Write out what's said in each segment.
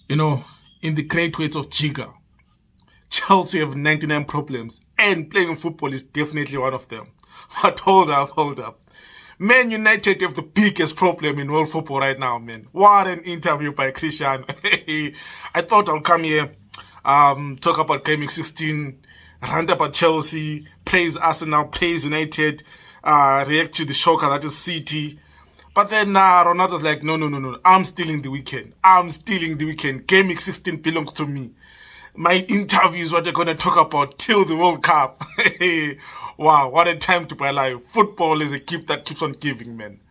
You know, in the great words of Jigga, Chelsea have 99 problems, and playing football is definitely one of them. But hold up. Man United have the biggest problem in world football right now, man. What an interview by Cristiano. I thought I'll come here, talk about GW16, rant about Chelsea, praise Arsenal, praise United, react to the shocker that is City. But then Ronaldo's like, no. I'm stealing the weekend. GW16 belongs to me. My interview is what they're going to talk about till the World Cup. Wow, what a time to be alive. Football is a gift that keeps on giving, man.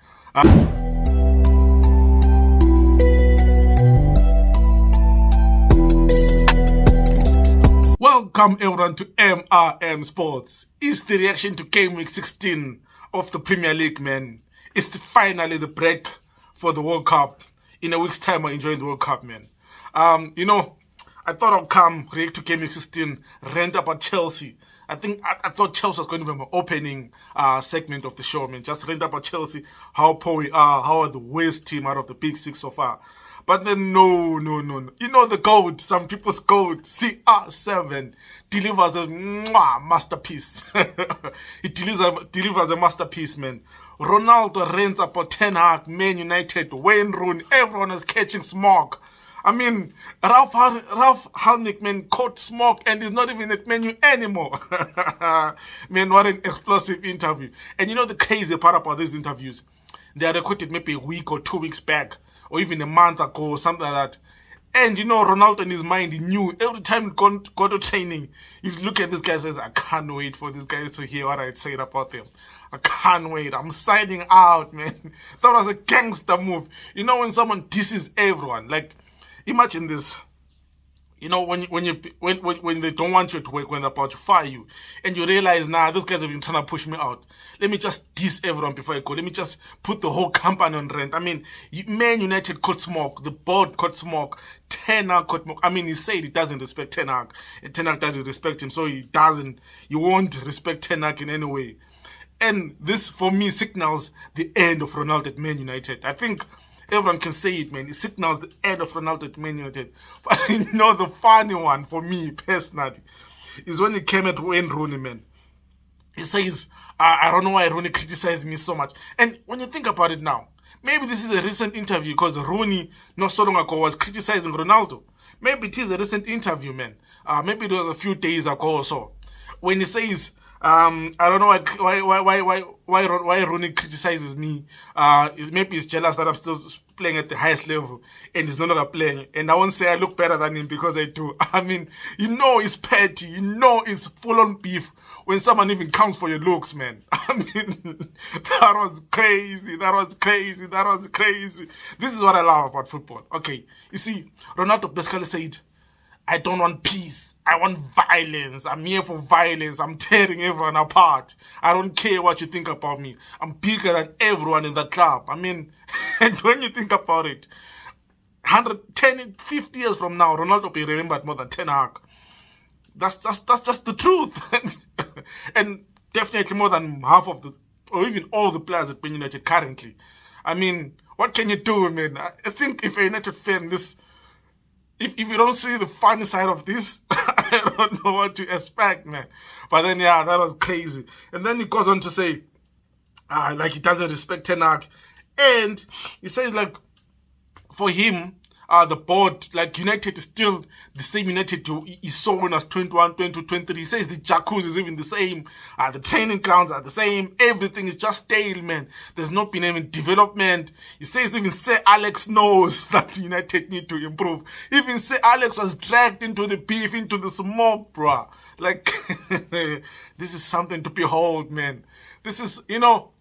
Welcome everyone to MRM Sports. It's the reaction to game week 16 of the Premier League, man. It's finally the break for the World Cup. In a week's time, I'm enjoying the World Cup, man. I thought I'd come, react to game week 16, rant about Chelsea. I thought Chelsea was going to be my opening segment of the show, man. Just rant about Chelsea, how poor we are, how are the worst team out of the big six so far. But then, no. You know the GOAT, some people's GOAT, CR7, delivers a masterpiece. He delivers a masterpiece, man. Ronaldo rants about Ten Hag, Man United, Wayne Rooney, everyone is catching smoke. I mean, Ralph Halnick, man, caught smoke and is not even at menu anymore. Man, what an explosive interview. And you know the crazy part about these interviews? They are recorded maybe a week or 2 weeks back, or even a month ago, or something like that. And you know, Ronaldo in his mind, he knew every time he go to training, you look at this guy and says, I can't wait for these guys to hear what I said about them. I can't wait. I'm signing out, man. That was a gangster move. You know, when someone disses everyone, like, imagine this. You know, when they don't want you to work, when they're about to fire you, and you realize, these guys have been trying to push me out. Let me just diss everyone before I go. Let me just put the whole company on rent. I mean, Man United caught smoke. The board caught smoke. Ten Hag caught smoke. I mean, he said he doesn't respect Ten Hag. And Ten Hag doesn't respect him, so he won't respect Ten Hag in any way. And this, for me, signals the end of Ronaldo at Man United. I think everyone can say it, man. It signals the end of Ronaldo at Man United. But you know, the funny one for me, personally, is when he came at Wayne Rooney, man. He says, I don't know why Rooney criticized me so much. And when you think about it now, maybe this is a recent interview because Rooney, not so long ago, was criticizing Ronaldo. Maybe it is a recent interview, man. Maybe it was a few days ago or so. When he says, I don't know why Ronnie criticizes me. Maybe he's jealous that I'm still playing at the highest level and he's no longer playing. And I won't say I look better than him because I do. I mean, you know it's petty. You know it's full-on beef when someone even counts for your looks, man. I mean, that was crazy. This is what I love about football. Okay, you see, Ronaldo basically said, I don't want peace. I want violence. I'm here for violence. I'm tearing everyone apart. I don't care what you think about me. I'm bigger than everyone in the club. I mean, and when you think about it, 110, 50 years from now, Ronaldo will be remembered more than Ten Hag. That's just the truth. And definitely more than half of or even all the players at Man United currently. I mean, what can you do, man? I think if a United fan, if you don't see the funny side of this, I don't know what to expect, man. But then, yeah, that was crazy. And then he goes on to say, like he doesn't respect Ten Hag. And he says, like, for him, the board, like United is still the same United he saw when I was 21, 22, 23. He says the jacuzzi is even the same. The training grounds are the same. Everything is just stale, man. There's not been any development. He says even Sir Alex knows that United need to improve. Even Sir Alex was dragged into the beef, into the smoke, bruh. Like, this is something to behold, man. This is, you know,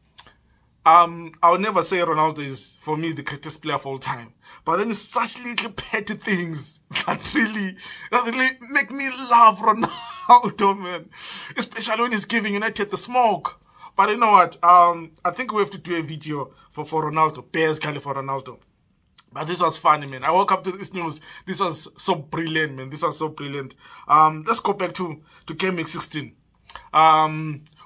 I'll never say Ronaldo is, for me, the greatest player of all time. But then it's such little petty things that really make me love Ronaldo, man. Especially when he's giving United the smoke. But you know what? I think we have to do a video for Ronaldo, basically for Ronaldo. But this was funny, man. I woke up to this news. This was so brilliant, man. This was so brilliant. Let's go back to game week 16.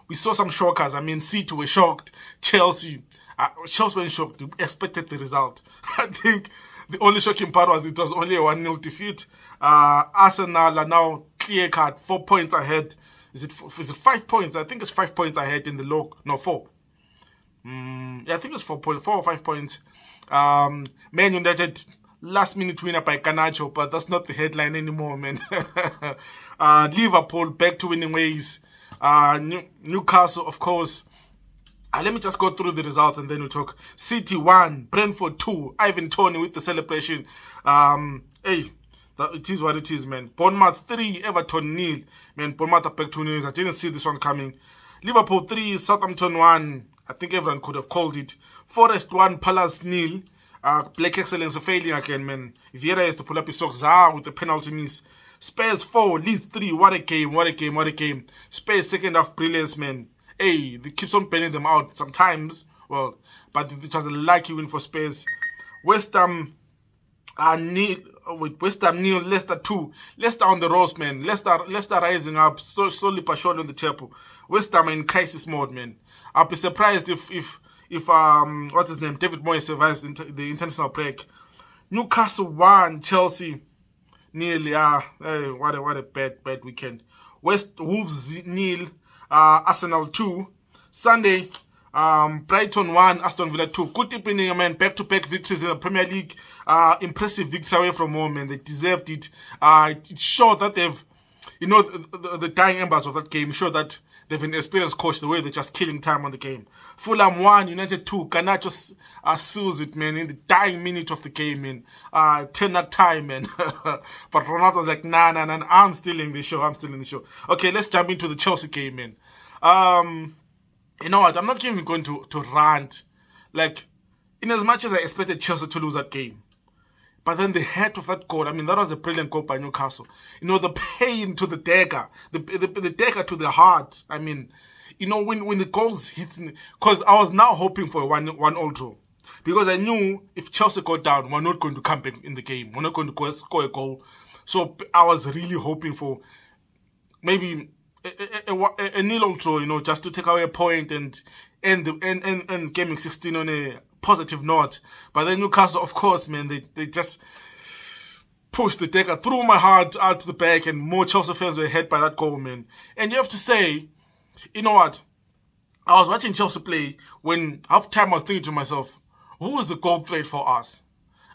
We saw some shockers. I mean, City were shocked. Chelsea were shocked. We expected the result. I think The only shocking part was it was only a 1-0 defeat. Arsenal are now clear-cut, 4 points ahead. Is it 5 points? I think it's 5 points ahead in the log. No, 4. Yeah, I think it's 4 or 5 points. Man United last-minute winner by Garnacho, but that's not the headline anymore, man. Liverpool back to winning ways. Newcastle, of course. Let me just go through the results and then we'll talk. City 1, Brentford 2, Ivan Toney with the celebration. Hey, it is what it is, man. Bournemouth 3, Everton 0. Man, Bournemouth are back to news. I didn't see this one coming. Liverpool 3, Southampton 1. I think everyone could have called it. Forest 1, Palace 0. Black Excellence failing again, man. Vieira has to pull up his socks with the penalty miss. Spurs 4, Leeds 3. What a game, what a game, what a game. Spurs second half brilliance, man. Hey, they keeps on bailing them out sometimes. Well, but it was a lucky win for Spurs. West Ham West Ham 0, Leicester 2. Leicester on the ropes, man. Leicester rising up slowly but surely on the table. West Ham in crisis mode, man. I'll be surprised if what's his name, David Moyes survives the international break. Newcastle 1, Chelsea nearly. What a bad weekend. Wolves 0, Arsenal 2. Sunday, Brighton 1, Aston Villa 2. Good evening, man. Back-to-back victories in the Premier League. Impressive victory away from home, man. They deserved it. It showed that they've, the dying embers of that game showed that they've an experienced coach, the way they're just killing time on the game. Fulham 1, United 2. Garnacho seals it, man, in the dying minute of the game, man. 10 time, man. But Ronaldo was like, nah, I'm still in the show. Okay, let's jump into the Chelsea game, man. You know what? I'm not even going to rant. Like, in as much as I expected Chelsea to lose that game. But then the head of that goal, I mean, that was a brilliant goal by Newcastle. The pain to the dagger, the dagger to the heart. I mean, when the goals hit, because I was now hoping for a 1-1 draw. Because I knew if Chelsea got down, we're not going to come back in the game. We're not going to score a goal. So I was really hoping for maybe a nil draw, just to take away a point and end game 16 on a positive note. But then Newcastle, of course, man, they just pushed the dagger through my heart out to the back, and more Chelsea fans were hit by that goal, man. And you have to say, you know what? I was watching Chelsea play when half time I was thinking to myself, who is the goal threat for us?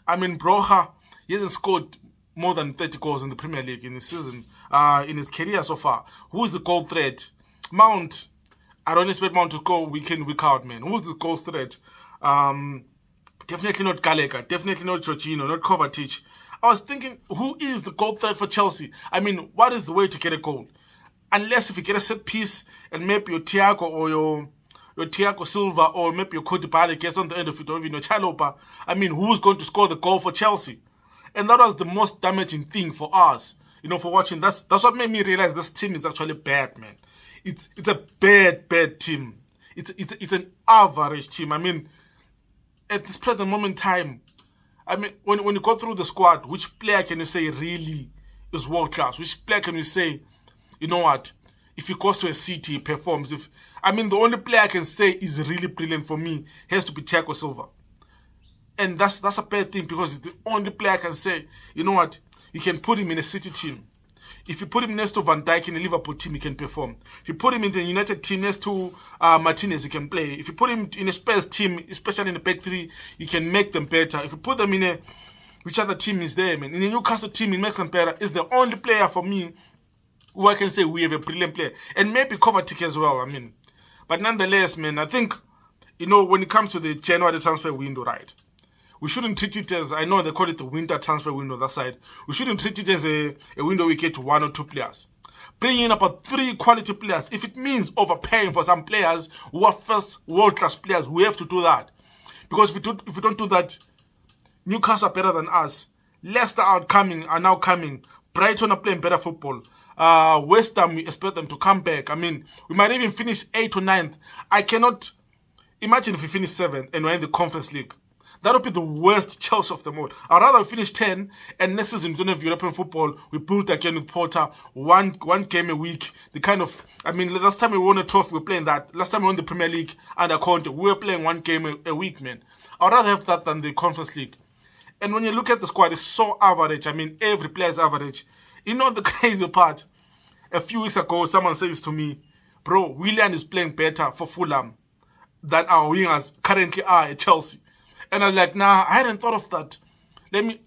I mean, Broha, he hasn't scored more than 30 goals in the Premier League in the season, in his career so far. Who is the goal threat? Mount, I don't expect Mount to go week in, week out, man. Who's the goal threat? Definitely not Gallagher, definitely not Jorginho, not Kovacic. I was thinking, who is the goal threat for Chelsea? I mean, what is the way to get a goal? Unless if you get a set piece and maybe your Thiago or your Thiago Silva or maybe your Koulibaly gets on the end of it, or even your Chalopa. I mean, who's going to score the goal for Chelsea? And that was the most damaging thing for us, for watching. That's what made me realize this team is actually bad, man. It's a bad team. It's an average team. I mean, at this present moment in time, I mean, when you go through the squad, which player can you say really is world class? Which player can you say, you know what, if he goes to a city, he performs? The only player I can say is really brilliant for me has to be Thiago Silva. And that's a bad thing, because it's the only player I can say, you know what, you can put him in a City team. If you put him next to Van Dijk in a Liverpool team, he can perform. If you put him in the United team next to Martinez, he can play. If you put him in a Spurs team, especially in the back three, you can make them better. If you put them in which other team is there, man? In a Newcastle team, he makes them better. Is the only player for me who I can say we have a brilliant player. And maybe Kovacic as well, But nonetheless, man, I think, when it comes to the January transfer window, right? We shouldn't treat it as, I know they call it the winter transfer window, that side. We shouldn't treat it as a window we get to 1 or 2 players. Bring in about 3 quality players. If it means overpaying for some players who are first world-class players, we have to do that. Because if we don't do that, Newcastle are better than us. Leicester are now coming. Brighton are playing better football. West Ham, we expect them to come back. We might even finish 8th or 9th. I cannot imagine if we finish 7th and we're in the Conference League. That would be the worst Chelsea of them all. I'd rather finish 10 and next season we don't have European football. We build again with Potter, one game a week. Last time we won a trophy, we were playing that. Last time we won the Premier League under Conte, we were playing 1 game a week, man. I'd rather have that than the Conference League. And when you look at the squad, it's so average. I mean, every player is average. You know the crazy part? A few weeks ago, someone says to me, bro, Willian is playing better for Fulham than our wingers currently are at Chelsea. And I was like, nah, I hadn't thought of that. Let me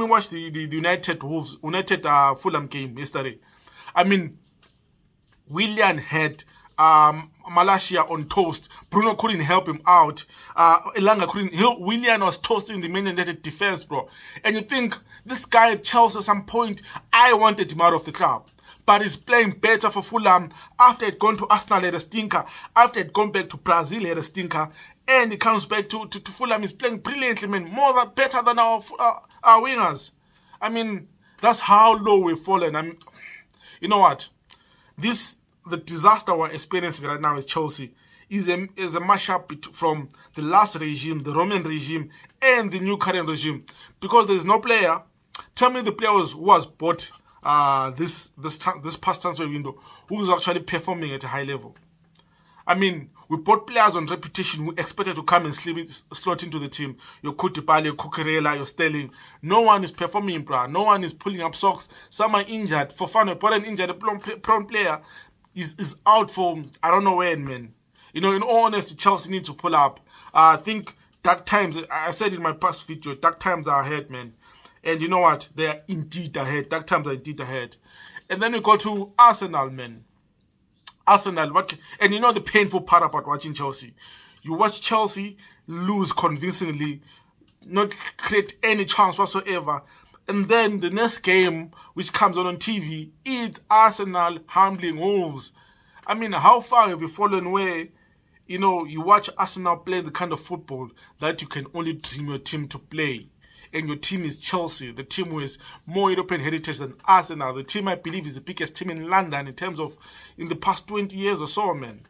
watch the United Fulham game yesterday. I mean, Willian had Malacia on toast. Bruno couldn't help him out. Elanga couldn't help. Willian was toasting the Man United defense, bro. And you think this guy at Chelsea at some point, I wanted him out of the club. But he's playing better for Fulham after he'd gone to Arsenal at a stinker, after he'd gone back to Brazil at a stinker, and he comes back to Fulham. He's playing brilliantly, man. Better than our wingers. I mean, that's how low we've fallen. I mean, you know what? The disaster we're experiencing right now is Chelsea is a mashup from the last regime, the Roman regime, and the new current regime. Because there's no player. Tell me the player who was bought this past transfer window who's actually performing at a high level. I mean, we bought players on reputation who expected to come and slot into the team. Your Koulibaly, your Cucurella, your Sterling. No one is performing, bruh. No one is pulling up socks. Some are injured. For fun, but an injured prone player is out for I don't know when, man. You know, in all honesty, Chelsea need to pull up. I think dark times, I said in my past video, dark times are ahead, man. And you know what? They are indeed ahead. Dark times are indeed ahead. And then we go to Arsenal, man. Arsenal, and you know the painful part about watching Chelsea? You watch Chelsea lose convincingly, not create any chance whatsoever. And then the next game, which comes on TV, is Arsenal humbling Wolves. I mean, how far have you fallen where, you know, you watch Arsenal play the kind of football that you can only dream your team to play? And your team is Chelsea, the team who has more European heritage than Arsenal. The team, I believe, is the biggest team in London in terms of in the past 20 years or so, man.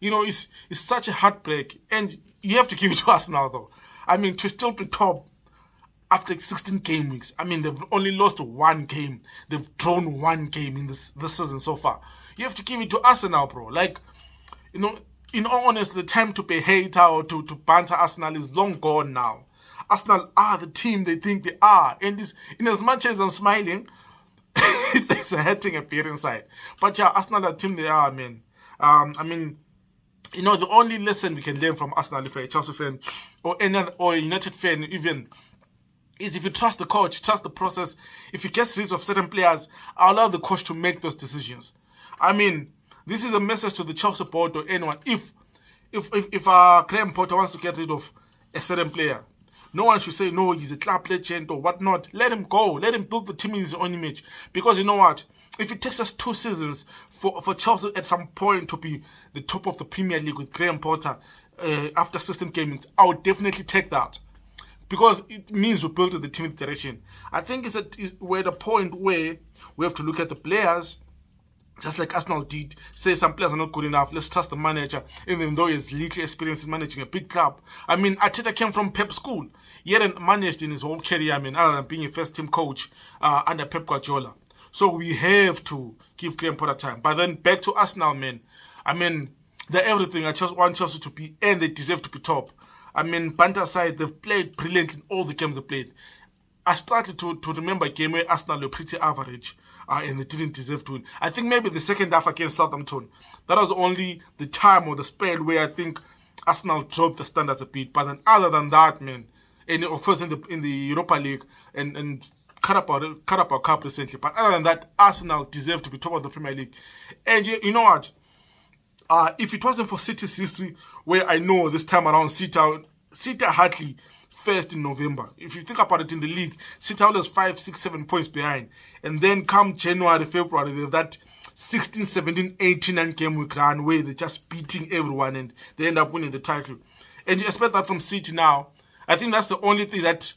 You know, it's such a heartbreak. And you have to give it to Arsenal, though. I mean, to still be top after 16 game weeks. I mean, they've only lost one game. They've drawn one game in this season so far. You have to give it to Arsenal, bro. Like, you know, in all honesty, the time to be hater or to banter Arsenal is long gone now. Arsenal are the team they think they are. And this, in as much as I'm smiling, it's a hurting appearance inside. But yeah, Arsenal are the team they are, man. I mean, you know, the only lesson we can learn from Arsenal, if you're a Chelsea fan or a United fan even, is if you trust the coach, trust the process. If he gets rid of certain players, allow the coach to make those decisions. I mean, this is a message to the Chelsea board or anyone. If Graham Potter wants to get rid of a certain player, no one should say, no, he's a club legend or whatnot. Let him go. Let him build the team in his own image. Because you know what? If it takes us 2 seasons for Chelsea at some point to be the top of the Premier League with Graham Potter after 16 games, I would definitely take that. Because it means we built the team in direction. I think we're at a point where we have to look at the players, just like Arsenal did, say some players are not good enough, let's trust the manager, even though he has little experience in managing a big club. I mean, Arteta came from Pep school. He hadn't managed in his whole career, I mean, other than being a first-team coach under Pep Guardiola. So we have to give Graham Potter time. But then back to Arsenal, man. I mean, they're everything I just want Chelsea to be, and they deserve to be top. I mean, banter aside, they've played brilliantly in all the games they played. I started to remember a game where Arsenal were pretty average and they didn't deserve to win. I think maybe the second half against Southampton. That was only the time or the spell where I think Arsenal dropped the standards a bit. But then other than that, man, and of course in the Europa League and Carabao Cup recently. But other than that, Arsenal deserved to be top of the Premier League. And you know what? If it wasn't for City's history, where I know this time around City hardly first in November. If you think about it in the league, City was 5, 6, 7 points behind. And then come January, February, they have that 16, 17, 18 game week run where they're just beating everyone and they end up winning the title. And you expect that from City now. I think that's the only thing that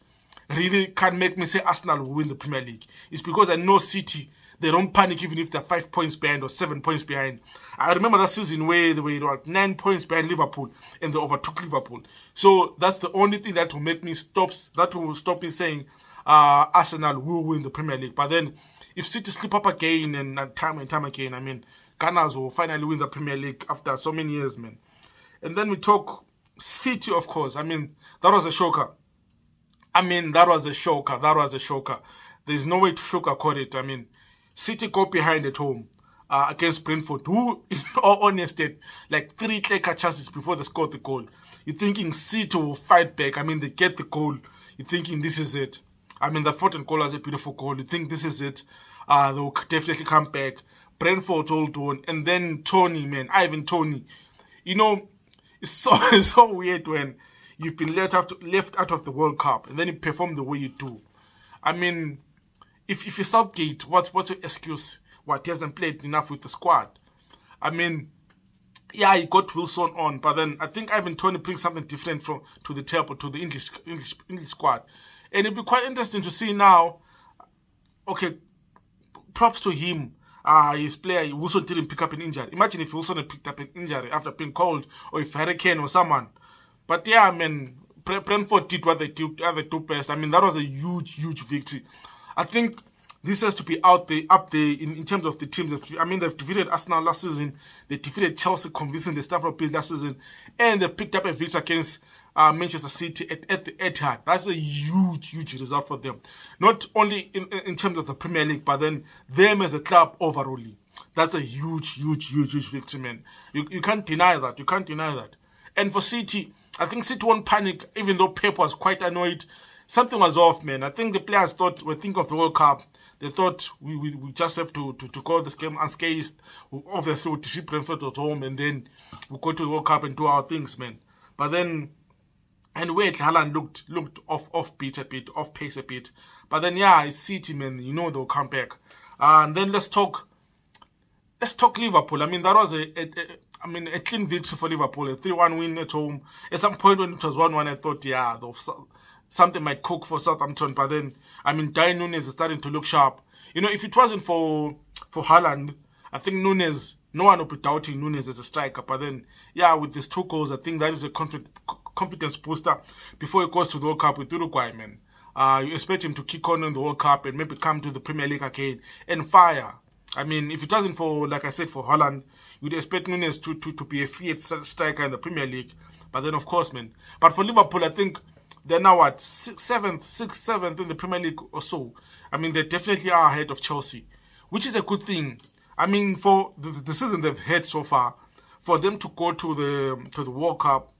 really can make me say Arsenal will win the Premier League. It's because I know City, they don't panic even if they're 5 points behind or 7 points behind. I remember that season where they were 9 points behind Liverpool and they overtook Liverpool. So that's the only thing that will make me stop me saying Arsenal will win the Premier League. But then if City slip up again and time again, I mean, Gunners will finally win the Premier League after so many years, man. And then we talk City, of course. I mean, that was a shocker. I mean, that was a shocker. That was a shocker. There's no way to sugarcoat it. I mean, City go behind at home against Brentford, who, in all honesty, like 3 clear-cut chances before they scored the goal. You're thinking City will fight back. I mean, they get the goal. You're thinking this is it. I mean, the fourth goal was a beautiful goal. You think this is it. They'll definitely come back. Brentford hold on. And then Toney, man. Ivan Toney. You know, it's so weird when you've been left out of the World Cup and then you perform the way you do. I mean, if you're Southgate, what's your excuse? What, he hasn't played enough with the squad? I mean, yeah, he got Wilson on, but then I think Ivan Toney brings something different to the table, to the English squad. And it'll be quite interesting to see now. Okay, props to him. His player Wilson didn't pick up an injury. Imagine if Wilson had picked up an injury after being called, or if Hurricane or someone. But yeah, I mean, Brentford did what they do best. I mean, that was a huge victory. I think this has to be up there in terms of the teams. I mean, they've defeated Arsenal last season. They defeated Chelsea convincing the Stamford Bridge last season. And they've picked up a victory against Manchester City at the Etihad. That's a huge result for them. Not only in terms of the Premier League, but then them as a club overall. That's a huge victory, man. You can't deny that. You can't deny that. And for City, I think City won't panic, even though Pep was quite annoyed. Something was off, man. I think the players thought, we think of the World Cup, they thought we just have to go this game unscathed. Obviously, we'll defeat Brentford at home, and then we'll go to the World Cup and do our things, man. But then, and wait, Haaland looked off pace a bit. But then, yeah, it's City, man. You know they'll come back. And then let's talk Liverpool. I mean, that was a clean victory for Liverpool, a 3-1 win at home. At some point when it was 1-1, I thought, yeah, something might cook for Southampton. But then, I mean, Darwin Núñez is starting to look sharp. You know, if it wasn't for Haaland, I think Núñez, no one would be doubting Núñez as a striker. But then, yeah, with these 2 goals, I think that is a confidence booster before he goes to the World Cup with Uruguay, man. You expect him to kick on in the World Cup and maybe come to the Premier League again and fire. I mean, if it wasn't for, like I said, for Haaland, you'd expect Núñez to be a fiat striker in the Premier League. But then, of course, man. But for Liverpool, I think they're now what, 6th, 7th in the Premier League or so. I mean, they definitely are ahead of Chelsea, which is a good thing. I mean, for the season they've had so far, for them to go to the World Cup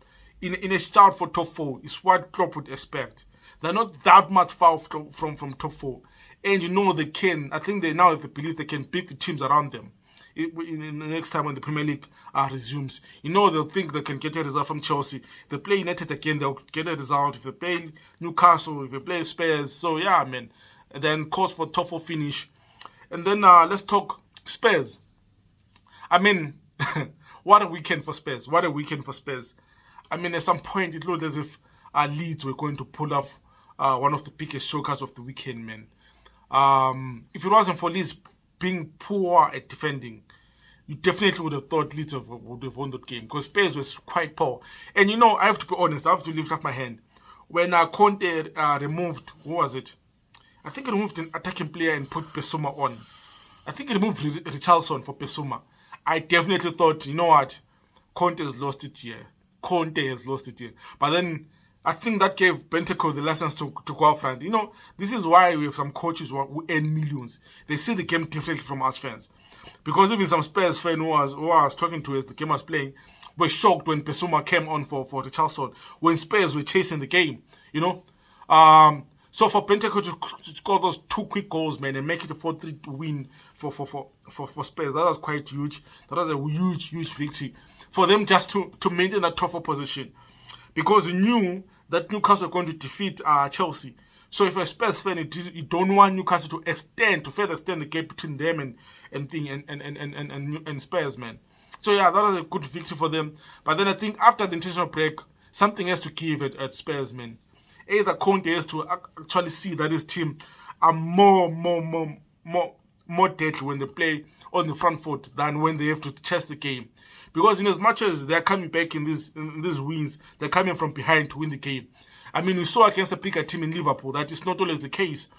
in a shout for top 4 is what Klopp would expect. They're not that much far from top 4. And you know they can. I think they now have the belief they can beat the teams around them in the next time when the Premier League resumes. You know they'll think they can get a result from Chelsea. If they play United again, they'll get a result. If they play Newcastle, if they play Spurs. So yeah, man. And then course for top 4 finish. And then let's talk Spurs. I mean, what a weekend for Spurs. What a weekend for Spurs. I mean, at some point it looked as if Leeds were going to pull off one of the biggest shockers of the weekend, man. If it wasn't for Leeds being poor at defending, you definitely would have thought Leeds would have won that game, because Spurs was quite poor. And you know, I have to be honest, I have to lift up my hand. When Conte removed, who was it? I think he removed an attacking player and put Pesuma on. I think he removed Richarlison for Pesuma. I definitely thought, you know what, Conte has lost it here. Conte has lost it here. But then I think that gave Bentancur the license to go out front. You know, this is why we have some coaches who earn millions. They see the game differently from us fans. Because even some Spurs fan who I was talking to as the game was playing were shocked when Pesuma came on for Richarlison, when Spurs were chasing the game, you know. So for Bentancur to score those 2 quick goals, man, and make it a 4-3 win for Spurs, that was quite huge. That was a huge victory for them just to maintain that top 4 position. Because he knew that Newcastle were going to defeat Chelsea. So if you're a Spurs fan, you don't want Newcastle to further extend the gap between them and Spurs, man. So yeah, that was a good victory for them. But then I think after the international break, something has to give at Spurs, man. Either Conte has to actually see that his team are more deadly when they play on the front foot than when they have to chase the game. Because in as much as they're coming back in these wins, they're coming from behind to win the game. I mean, we saw against a bigger team in Liverpool that is not always the case.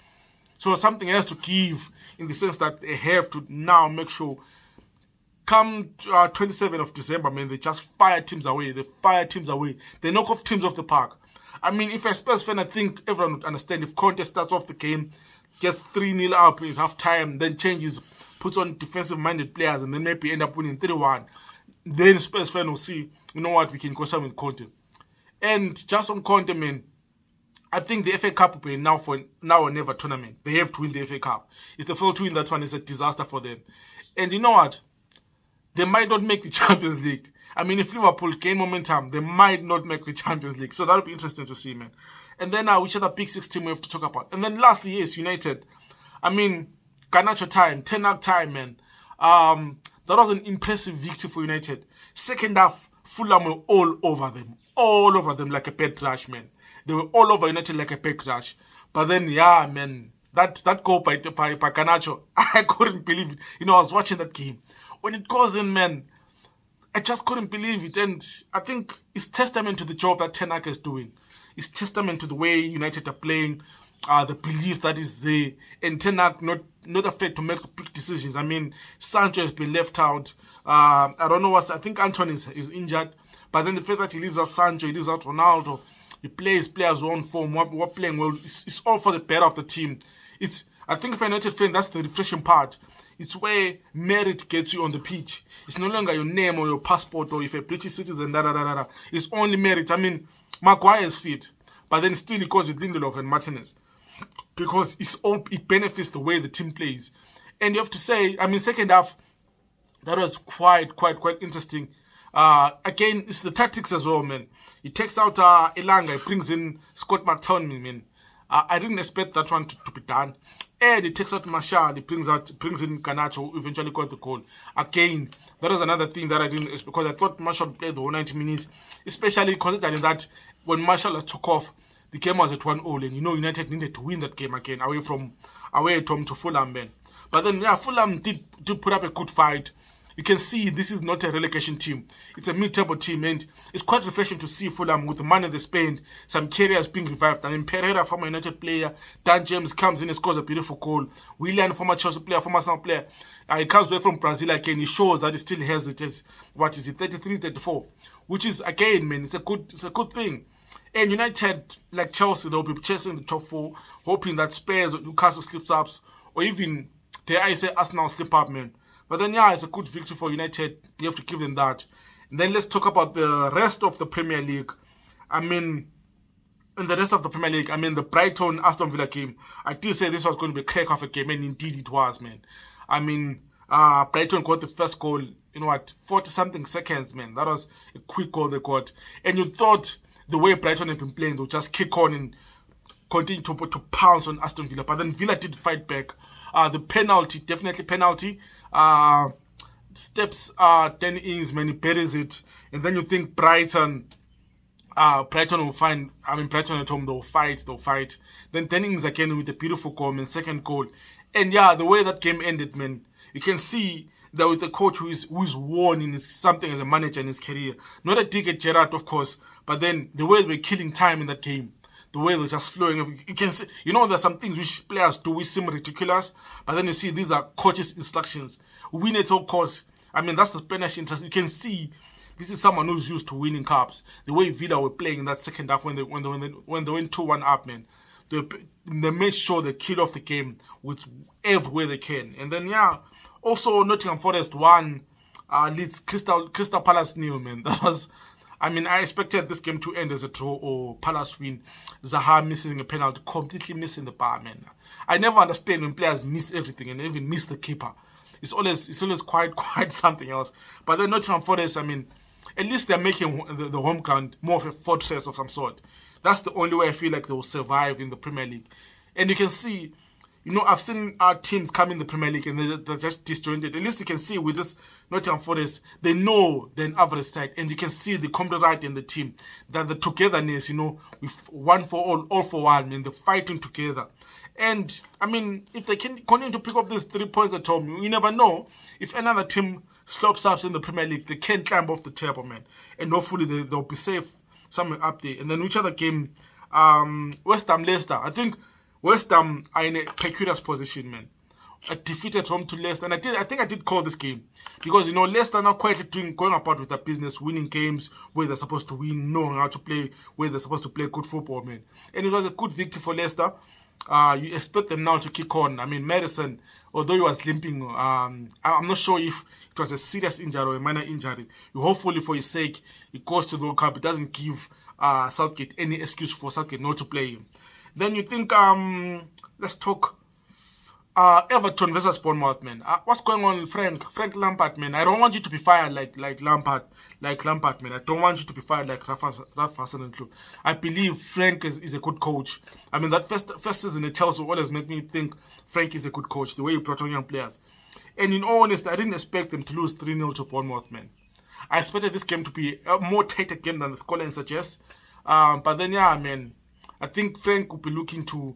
So something has to give in the sense that they have to now make sure come 27th of December, man, they just fire teams away. They fire teams away. They knock off teams off the park. I mean, if a Spurs fan, I think everyone would understand if Conte starts off the game, gets 3-0 up in half time, then changes, puts on defensive-minded players, and then maybe end up winning 3-1. Then Spurs fan will see, you know what, we can go some with Conte. And just on Conte, man, I think the FA Cup will be now or never tournament. They have to win the FA Cup. If they fail to win that one, it's a disaster for them. And you know what? They might not make the Champions League. I mean, if Liverpool gain momentum, they might not make the Champions League. So that'll be interesting to see, man. And then which other big six team we have to talk about? And then lastly, yes, United. I mean, Garnacho time, 10 up time, man. That was an impressive victory for United. Second half, Fulham were all over them like a pet trash, man. They were all over United like a pet trash. But then, yeah, man, that goal by Garnacho, I couldn't believe it. You know, I was watching that game. When it goes in, man, I just couldn't believe it. And I think it's testament to the job that Ten Hag is doing. It's testament to the way United are playing, the belief that is there. And Ten Hag not afraid to make quick decisions. I mean, Sancho has been left out. I don't know what. I think Toney is injured. But then the fact that he leaves out Sancho, he leaves out Ronaldo, he plays players who are on form, who are playing well. It's all for the better of the team. I think if I'm United fan, that's the refreshing part. It's where merit gets you on the pitch. It's no longer your name or your passport or if you're a British citizen, It's only merit. I mean, Maguire is fit, but then still it goes with Lindelof and Martinez. Because it benefits the way the team plays. And you have to say, I mean, second half, that was quite interesting. Again, it's the tactics as well, man. He takes out Elanga, he brings in Scott McTominay, man. I didn't expect that one to be done. And he takes out Martial, he brings in Garnacho, who eventually got the goal. Again, that was another thing that I didn't expect, because I thought Martial played the whole 90 minutes, especially considering that when Martial took off, the game was at 1-0, and you know United needed to win that game again, away at home to Fulham, man. But then, yeah, Fulham did put up a good fight. You can see this is not a relegation team. It's a mid-table team, and it's quite refreshing to see Fulham with the money they spend, some careers being revived. I mean, Pereira, former United player, Dan James comes in and scores a beautiful goal. Willian, former Chelsea player, former Arsenal player, he comes back from Brazil again. He shows that he still has it as, 33, 34, which is, again, man, it's a good thing. And United, like Chelsea, they'll be chasing the top four, hoping that Spurs or Newcastle slips up, or even, dare I say, Arsenal slip up, man. But then, yeah, it's a good victory for United. You have to give them that. And then let's talk about the rest of the Premier League. I mean, in the rest of the Premier League, I mean, the Brighton-Aston Villa game, I did say this was going to be a crack of a game, and indeed it was, man. I mean, Brighton got the first goal, 40-something seconds, man. That was a quick goal they got. And you thought the way Brighton had been playing, they'll just kick on and continue to pounce on Aston Villa. But then Villa did fight back. The penalty, definitely penalty. Steps 10 inches, man, he buries it. And then you think Brighton will find, Brighton at home, they'll fight. Then 10 inches again with a beautiful goal, man, second goal. And yeah, the way that game ended, man, you can see that with a coach who's won in something as a manager in his career. Not a dig at Gerrard, of course, but then the way they were killing time in that game. The way they're just flowing. You can see, there's some things which players do which seem ridiculous, but then you see these are coaches' instructions. Win at all costs. I mean, that's the Spanish interest. You can see this is someone who's used to winning cups. The way Villa were playing in that second half when they went 2-1 up, man. They made sure they kill off the game with every way they can. And then, yeah, also Nottingham Forest won, Leeds Crystal Palace nil, man. That was, I expected this game to end as a draw or Palace win. Zaha missing a penalty, completely missing the bar, man. I never understand when players miss everything and even miss the keeper. It's always quite something else. But then Nottingham Forest, at least they're making the home ground more of a fortress of some sort. That's the only way I feel like they will survive in the Premier League. And you can see, I've seen our teams come in the Premier League and they're just disjointed. At least you can see with this Nottingham Forest, they know they're an average side. And you can see the camaraderie in the team. That the togetherness, with one for all for one, and they're fighting together. And, if they can continue to pick up these 3 points at home, you never know. If another team slopes up in the Premier League, they can climb off the table, man. And hopefully they'll be safe somewhere up there. And then which other game? West Ham, Leicester. I think West Ham are in a precarious position, man. defeat at home to Leicester. And I think I did call this game. Because, you know, Leicester now quietly going about with their business, winning games where they're supposed to win, knowing how to play, where they're supposed to play good football, man. And it was a good victory for Leicester. You expect them now to kick on. I mean, Madison, although he was limping, I'm not sure if it was a serious injury or a minor injury. Hopefully, for his sake, he goes to the World Cup. It doesn't give Southgate any excuse for Southgate not to play him. Then you think, let's talk Everton versus Bournemouth, man. What's going on, Frank Lampard, man? I don't want you to be fired like Lampard, man. I don't want you to be fired like Ralph Hasenhuttl. I believe Frank is a good coach. I mean, that first season at Chelsea always made me think Frank is a good coach, the way he brought on young players. And in all honesty, I didn't expect them to lose 3-0 to Bournemouth, man. I expected this game to be a more tighter game than the scoreline suggests. But then, yeah, man, I think Frank will be looking to,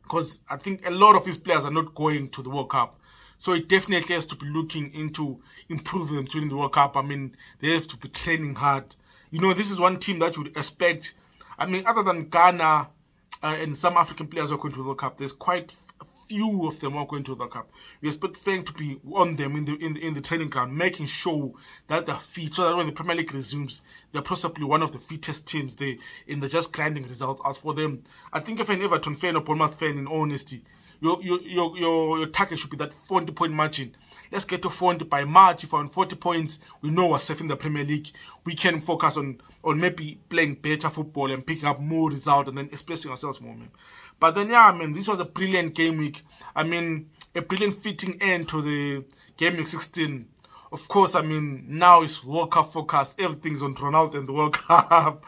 because I think a lot of his players are not going to the World Cup. So he definitely has to be looking into improving them during the World Cup. I mean, they have to be training hard. You know, this is one team that you would expect. I mean, other than Ghana and some African players who are going to the World Cup, there's quite a few of them who are going to the World Cup. You expect Frank to be on them in the training ground, making sure that they're fit, so that when the Premier League resumes, they're possibly one of the fittest teams there, and they're just grinding results out for them. I think if an Everton fan or Bournemouth fan, in all honesty, your target should be that 40-point margin. Let's get to 40 by March. If we're on 40 points, we know we're safe in the Premier League. We can focus on maybe playing better football and picking up more results and then expressing ourselves more, man. But then, yeah, man, this was a brilliant game week. I mean, a brilliant fitting end to the game week 16. Of course, I mean, now it's World Cup focus. Everything's on Ronaldo and the World Cup.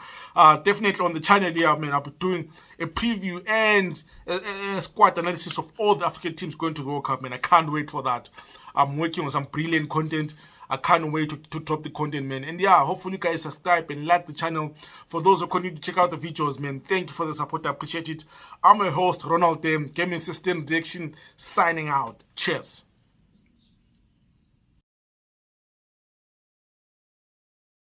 Definitely on the channel here, man, I'll be doing a preview and a squad analysis of all the African teams going to the World Cup, man. I can't wait for that. I'm working on some brilliant content. I can't wait to drop the content, man. And yeah, hopefully you guys subscribe and like the channel. For those who continue to check out the videos, man, thank you for the support. I appreciate it. I'm your host, Ronald Game 16 Reaction, signing out. Cheers.